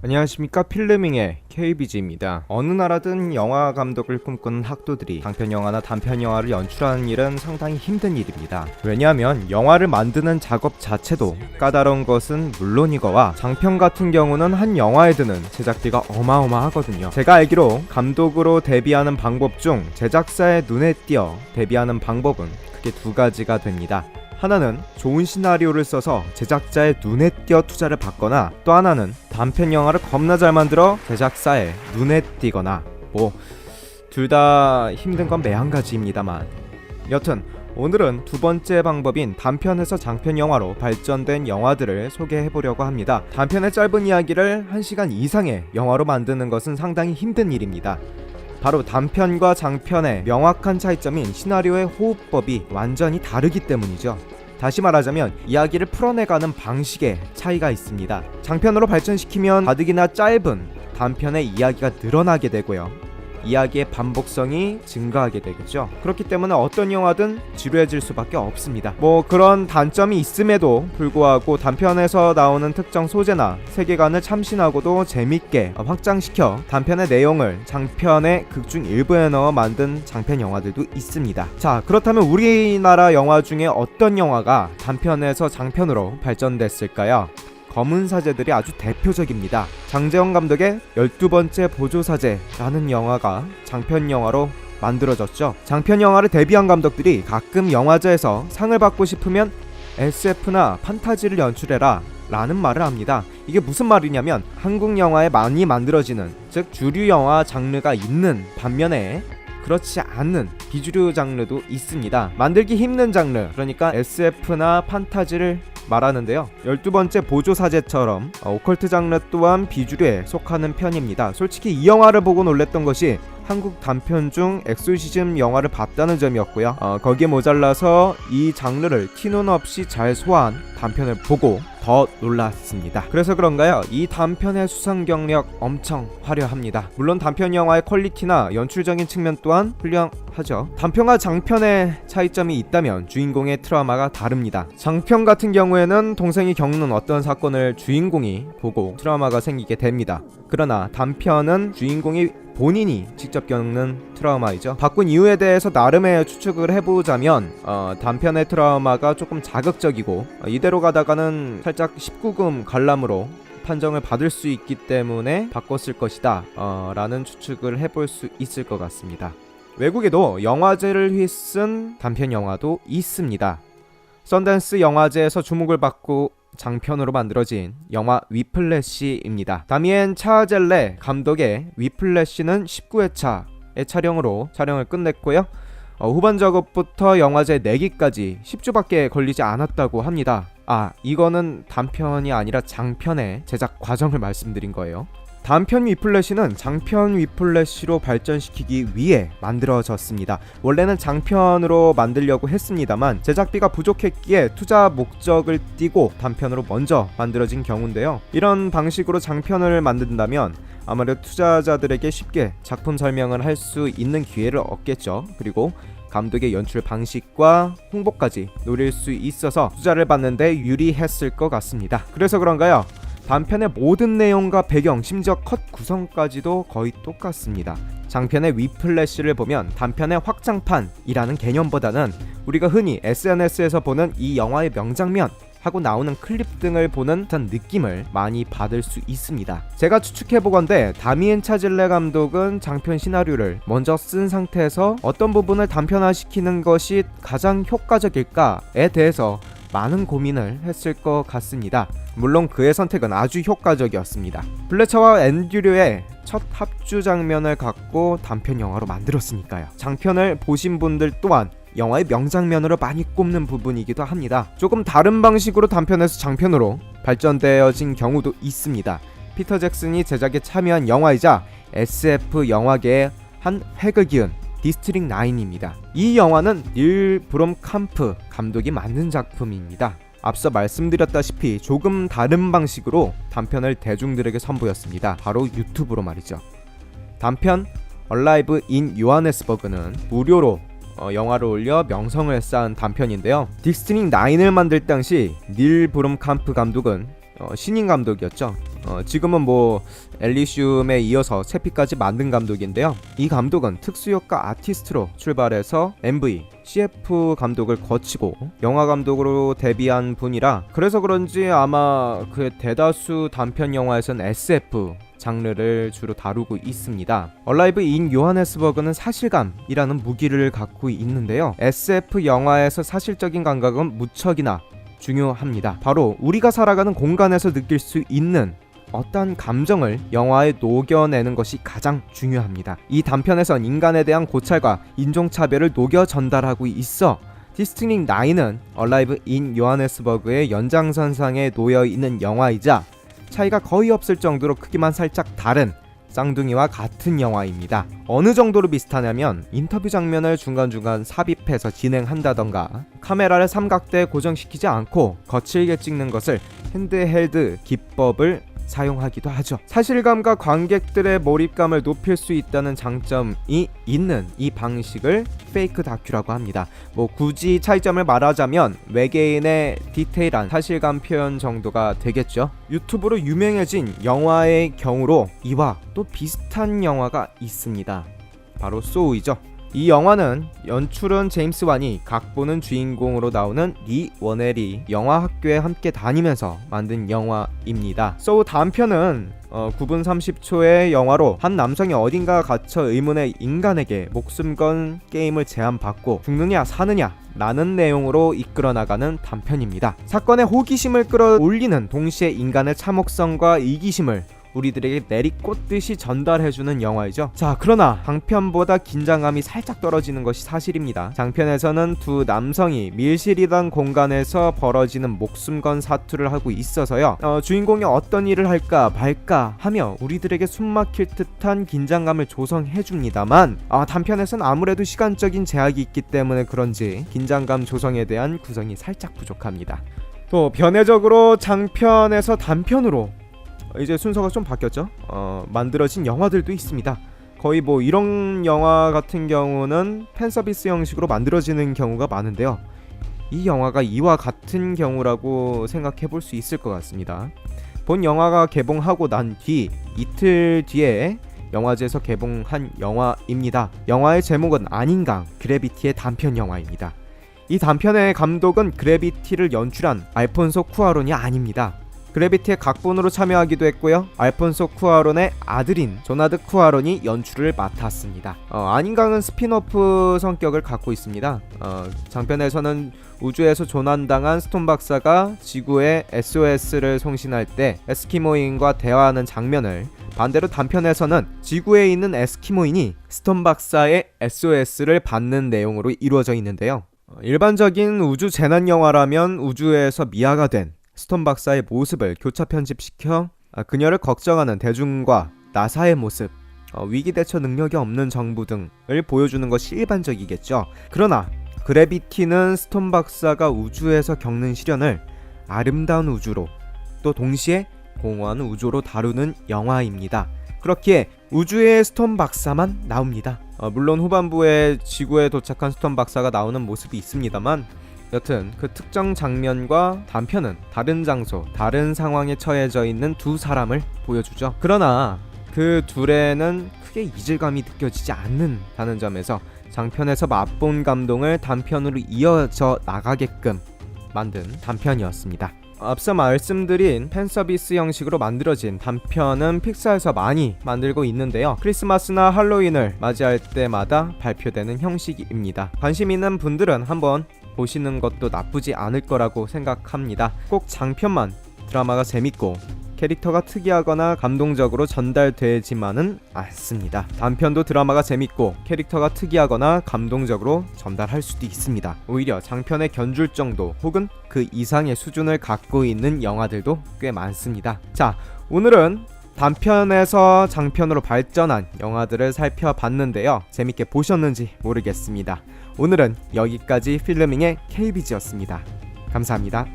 안녕하십니까, 필름밍의 KBG입니다. 어느 나라든 영화 감독을 꿈꾸는 학도들이 장편 영화나 단편 영화를 연출하는 일은 상당히 힘든 일입니다. 왜냐하면 영화를 만드는 작업 자체도 까다로운 것은 물론이거와 장편 같은 경우는 한 영화에 드는 제작비가 어마어마하거든요. 제가 알기로 감독으로 데뷔하는 방법 중 제작사의 눈에 띄어 데뷔하는 방법은 크게 두 가지가 됩니다. 하나는 좋은 시나리오를 써서 제작자의 눈에 띄어 투자를 받거나, 또 하나는 단편 영화를 겁나 잘 만들어 제작사의 눈에 띄거나, 둘 다 힘든 건 매한가지입니다만, 여튼 오늘은 두 번째 방법인 단편에서 장편 영화로 발전된 영화들을 소개해보려고 합니다. 단편의 짧은 이야기를 1시간 이상의 영화로 만드는 것은 상당히 힘든 일입니다. 바로 단편과 장편의 명확한 차이점인 시나리오의 호흡법이 완전히 다르기 때문이죠. 다시 말하자면 이야기를 풀어내가는 방식에 차이가 있습니다. 장편으로 발전시키면 가득이나 짧은 단편의 이야기가 늘어나게 되고요, 이야기의 반복성이 증가하게 되겠죠. 그렇기 때문에 어떤 영화든 지루해질 수밖에 없습니다. 그런 단점이 있음에도 불구하고 단편에서 나오는 특정 소재나 세계관을 참신하고도 재밌게 확장시켜 단편의 내용을 장편의 극중 일부에 넣어 만든 장편 영화들도 있습니다. 자, 그렇다면 우리나라 영화 중에 어떤 영화가 단편에서 장편으로 발전됐을까요? 검은 사제들이 아주 대표적입니다. 장제원 감독의 12번째 보조사제라는 영화가 장편 영화로 만들어졌죠. 장편 영화를 데뷔한 감독들이 가끔 영화제에서 상을 받고 싶으면 SF나 판타지를 연출해라 라는 말을 합니다. 이게 무슨 말이냐면, 한국 영화에 많이 만들어지는, 즉 주류 영화 장르가 있는 반면에 그렇지 않은 비주류 장르도 있습니다. 만들기 힘든 장르, 그러니까 SF나 판타지를 말하는데요. 12번째 보조사제처럼 오컬트 장르 또한 비주류에 속하는 편입니다. 솔직히 이 영화를 보고 놀랬던 것이 한국 단편 중 엑소시즘 영화를 봤다는 점이었고요. 거기에 모자라서 이 장르를 티눈 없이 잘 소화한 단편을 보고 더 놀랐습니다. 그래서 그런가요? 이 단편의 수상 경력 엄청 화려합니다. 물론 단편 영화의 퀄리티나 연출적인 측면 또한 훌륭하죠. 단편과 장편의 차이점이 있다면 주인공의 트라우마가 다릅니다. 장편 같은 경우에는 동생이 겪는 어떤 사건을 주인공이 보고 트라우마가 생기게 됩니다. 그러나 단편은 주인공이 본인이 직접 겪는 트라우마이죠. 바꾼 이유에 대해서 나름의 추측을 해보자면 단편의 트라우마가 조금 자극적이고 이대로 가다가는 살짝 19금 관람으로 판정을 받을 수 있기 때문에 바꿨을 것이다 라는 추측을 해볼 수 있을 것 같습니다. 외국에도 영화제를 휩쓴 단편 영화도 있습니다. 썬댄스 영화제에서 주목을 받고 장편으로 만들어진 영화 위플래시입니다. 다미엔 차젤레 감독의 위플래시는 19회차의 촬영을 끝냈고요. 후반 작업부터 영화제 내기까지 10주밖에 걸리지 않았다고 합니다. 이거는 단편이 아니라 장편의 제작 과정을 말씀드린 거예요. 단편 위플래시는 장편 위플래시로 발전시키기 위해 만들어졌습니다. 원래는 장편으로 만들려고 했습니다만 제작비가 부족했기에 투자 목적을 띄고 단편으로 먼저 만들어진 경우인데요. 이런 방식으로 장편을 만든다면 아무래도 투자자들에게 쉽게 작품 설명을 할 수 있는 기회를 얻겠죠. 그리고 감독의 연출 방식과 홍보까지 노릴 수 있어서 투자를 받는데 유리했을 것 같습니다. 그래서 그런가요? 단편의 모든 내용과 배경, 심지어 컷 구성까지도 거의 똑같습니다. 장편의 위플래시를 보면 단편의 확장판이라는 개념보다는 우리가 흔히 SNS에서 보는 이 영화의 명장면 하고 나오는 클립 등을 보는 듯한 느낌을 많이 받을 수 있습니다. 제가 추측해보건대 다미엔 차질레 감독은 장편 시나리오를 먼저 쓴 상태에서 어떤 부분을 단편화시키는 것이 가장 효과적일까에 대해서 많은 고민을 했을 것 같습니다. 물론 그의 선택은 아주 효과적이었습니다. 블레처와 앤드류의 첫 합주 장면을 갖고 단편 영화로 만들었으니까요. 장편을 보신 분들 또한 영화의 명장면으로 많이 꼽는 부분이기도 합니다. 조금 다른 방식으로 단편에서 장편으로 발전되어진 경우도 있습니다. 피터 잭슨이 제작에 참여한 영화이자 SF 영화계의 한 획을 기은 디스트릭 9입니다. 이 영화는 닐 브롬캄프 감독이 만든 작품입니다. 앞서 말씀드렸다시피 조금 다른 방식으로 단편을 대중들에게 선보였습니다. 바로 유튜브로 말이죠. 단편 얼라이브 인 요하네스버그는 무료로 영화를 올려 명성을 쌓은 단편인데요. 디스트릭 9을 만들 당시 닐 브롬캄프 감독은 신인 감독이었죠. 지금은 뭐 엘리시움에 이어서 세피까지 만든 감독인데요. 이 감독은 특수효과 아티스트로 출발해서 MV, CF 감독을 거치고 영화 감독으로 데뷔한 분이라 그래서 그런지 아마 그 대다수 단편 영화에선 SF 장르를 주로 다루고 있습니다. 얼라이브 인 요하네스버그는 사실감이라는 무기를 갖고 있는데요. SF 영화에서 사실적인 감각은 무척이나 중요합니다. 바로 우리가 살아가는 공간에서 느낄 수 있는 어떤 감정을 영화에 녹여내는 것이 가장 중요합니다. 이 단편에선 인간에 대한 고찰과 인종차별을 녹여 전달하고 있어 디스트릭 9은 얼라이브 인 요하네스버그의 연장선상에 놓여있는 영화이자 차이가 거의 없을 정도로 크기만 살짝 다른 쌍둥이와 같은 영화입니다. 어느 정도로 비슷하냐면 인터뷰 장면을 중간중간 삽입해서 진행한다던가 카메라를 삼각대에 고정시키지 않고 거칠게 찍는 것을 핸드헬드 기법을 사용하기도 하죠. 사실감과 관객들의 몰입감을 높일 수 있다는 장점이 있는 이 방식을 페이크 다큐라고 합니다. 뭐 굳이 차이점을 말하자면 외계인의 디테일한 사실감 표현 정도가 되겠죠. 유튜브로 유명해진 영화의 경우로 이와 또 비슷한 영화가 있습니다. 바로 소우이죠. 이 영화는 연출은 제임스 완이, 각본은 주인공으로 나오는 리 워넬이 영화학교에 함께 다니면서 만든 영화입니다. 소우 단편은 9분 30초의 영화로 한 남성이 어딘가 갇혀 의문의 인간에게 목숨 건 게임을 제안받고 죽느냐 사느냐 라는 내용으로 이끌어나가는 단편입니다. 사건의 호기심을 끌어올리는 동시에 인간의 참혹성과 이기심을 우리들에게 내리꽂듯이 전달해주는 영화이죠. 자, 그러나 장편보다 긴장감이 살짝 떨어지는 것이 사실입니다. 장편에서는 두 남성이 밀실이던 공간에서 벌어지는 목숨건 사투를 하고 있어서요, 주인공이 어떤 일을 할까 말까 하며 우리들에게 숨막힐 듯한 긴장감을 조성해줍니다만 단편에서는 아무래도 시간적인 제약이 있기 때문에 그런지 긴장감 조성에 대한 구성이 살짝 부족합니다. 또 변해적으로 장편에서 단편으로 이제 순서가 좀 바뀌었죠. 만들어진 영화들도 있습니다. 거의 뭐 이런 영화 같은 경우는 팬서비스 형식으로 만들어지는 경우가 많은데요. 이 영화가 이와 같은 경우라고 생각해 볼 수 있을 것 같습니다. 본 영화가 개봉하고 난 뒤 이틀 뒤에 영화제에서 개봉한 영화입니다. 영화의 제목은 아닌강, 그래비티의 단편 영화입니다. 이 단편의 감독은 그래비티를 연출한 알폰소 쿠아론이 아닙니다. 그래비티의 각본으로 참여하기도 했고요. 알폰소 쿠아론의 아들인 조나드 쿠아론이 연출을 맡았습니다. 아닌강은 스핀오프 성격을 갖고 있습니다. 장편에서는 우주에서 조난당한 스톤 박사가 지구에 SOS를 송신할 때 에스키모인과 대화하는 장면을, 반대로 단편에서는 지구에 있는 에스키모인이 스톤 박사의 SOS를 받는 내용으로 이루어져 있는데요. 일반적인 우주 재난 영화라면 우주에서 미아가 된 스톤 박사의 모습을 교차 편집시켜 그녀를 걱정하는 대중과 나사의 모습, 위기 대처 능력이 없는 정부 등을 보여주는 것이 일반적이겠죠. 그러나 그래비티는 스톤 박사가 우주에서 겪는 시련을 아름다운 우주로, 또 동시에 공허한 우주로 다루는 영화입니다. 그렇기에 우주의 스톤 박사만 나옵니다. 물론 후반부에 지구에 도착한 스톤 박사가 나오는 모습이 있습니다만, 여튼 그 특정 장면과 단편은 다른 장소, 다른 상황에 처해져 있는 두 사람을 보여주죠. 그러나 그 둘에는 크게 이질감이 느껴지지 않는다는 점에서 장편에서 맛본 감동을 단편으로 이어져 나가게끔 만든 단편이었습니다. 앞서 말씀드린 팬서비스 형식으로 만들어진 단편은 픽사에서 많이 만들고 있는데요. 크리스마스나 할로윈을 맞이할 때마다 발표되는 형식입니다. 관심 있는 분들은 한번 보시는 것도 나쁘지 않을 거라고 생각합니다. 꼭 장편만 드라마가 재밌고 캐릭터가 특이하거나 감동적으로 전달되지만은 않습니다. 단편도 드라마가 재밌고 캐릭터가 특이하거나 감동적으로 전달할 수도 있습니다. 오히려 장편에 견줄 정도 혹은 그 이상의 수준을 갖고 있는 영화들도 꽤 많습니다. 자, 오늘은 단편에서 장편으로 발전한 영화들을 살펴봤는데요. 재밌게 보셨는지 모르겠습니다. 오늘은 여기까지 필름밍의 KBG였습니다. 감사합니다.